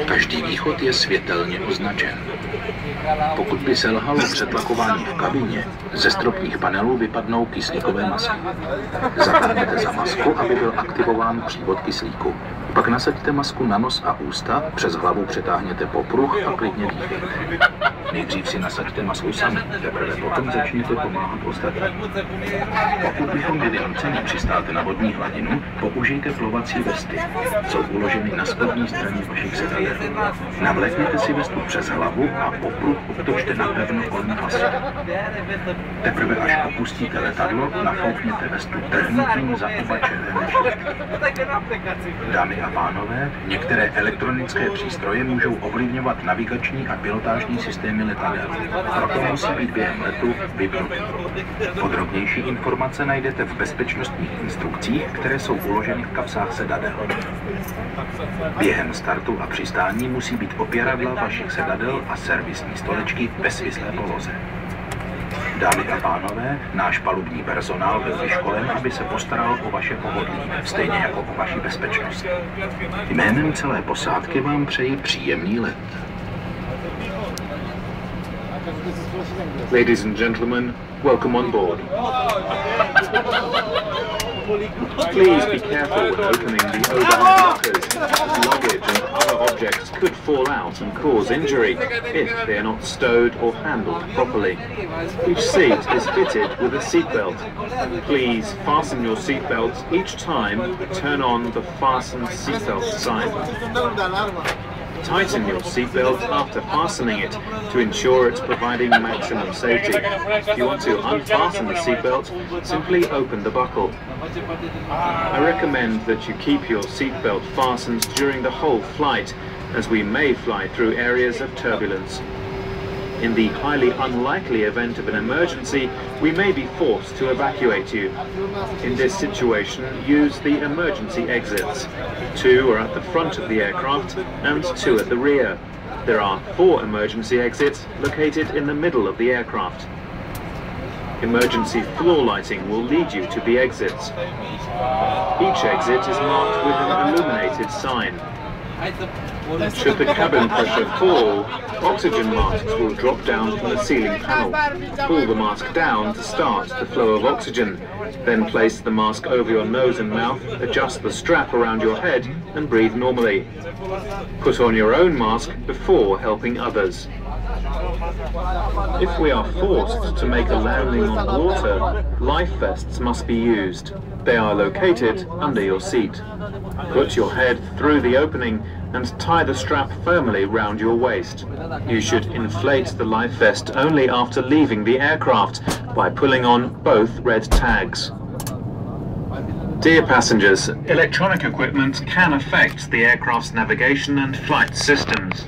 Každý východ je světelně označen. Pokud by selhalo přetlakování v kabině, ze stropních panelů vypadnou kyslíkové masky. Zatáhněte za masku, aby byl aktivován přívod kyslíku. Pak nasaďte masku na nos a ústa, přes hlavu přetáhněte popruh a klidně dýchejte. Nejdřív si nasaďte masku sami, teprve potom začněte pomáhat ostatním. Pokud bychom byli nuceni přistát na vodní hladinu, použijte plovací vesty. Jsou uloženy na spodní straně vašich sedadel. Navlékněte si vestu přes hlavu a popruh obtočte napevno kolem pasu. Teprve až opustíte letadlo, nafoukněte vestu trhnutím za oba červené šipky. Dámy a pánové, některé elektronické přístroje můžou ovlivňovat navigační a pilotážní systémy letadel. Proto musí být během letu vypnuty. Podrobnější informace najdete v bezpečnostních instrukcích, které jsou uloženy v kapsách sedadel. Během startu a přistání musí být opěradla vašich sedadel a servisní stolečky ve svislé poloze. Dámy a pánové, náš palubní personál byl vyškolen, aby se postaral o vaše pohodlí, stejně jako o vaši bezpečnost. Jménem celé posádky vám přeji příjemný let. Ladies and gentlemen, welcome on board. Please be careful when opening the overhead lockers, as luggage and other objects could fall out and cause injury if they are not stowed or handled properly. Each seat is fitted with a seatbelt. Please fasten your seatbelts each time you turn on the fasten seatbelt sign. Tighten your seatbelt after fastening it to ensure it's providing maximum safety. If you want to unfasten the seatbelt, simply open the buckle. I recommend that you keep your seatbelt fastened during the whole flight, as we may fly through areas of turbulence. In the highly unlikely event of an emergency, we may be forced to evacuate you. In this situation, use the emergency exits. 2 are at the front of the aircraft and 2 at the rear. There are 4 emergency exits located in the middle of the aircraft. Emergency floor lighting will lead you to the exits. Each exit is marked with an illuminated sign. Should the cabin pressure fall, oxygen masks will drop down from the ceiling panel. Pull the mask down to start the flow of oxygen. Then place the mask over your nose and mouth, adjust the strap around your head and breathe normally. Put on your own mask before helping others. If we are forced to make a landing on water, life vests must be used. They are located under your seat. Put your head through the opening and tie the strap firmly round your waist. You should inflate the life vest only after leaving the aircraft by pulling on both red tags. Dear passengers, electronic equipment can affect the aircraft's navigation and flight systems.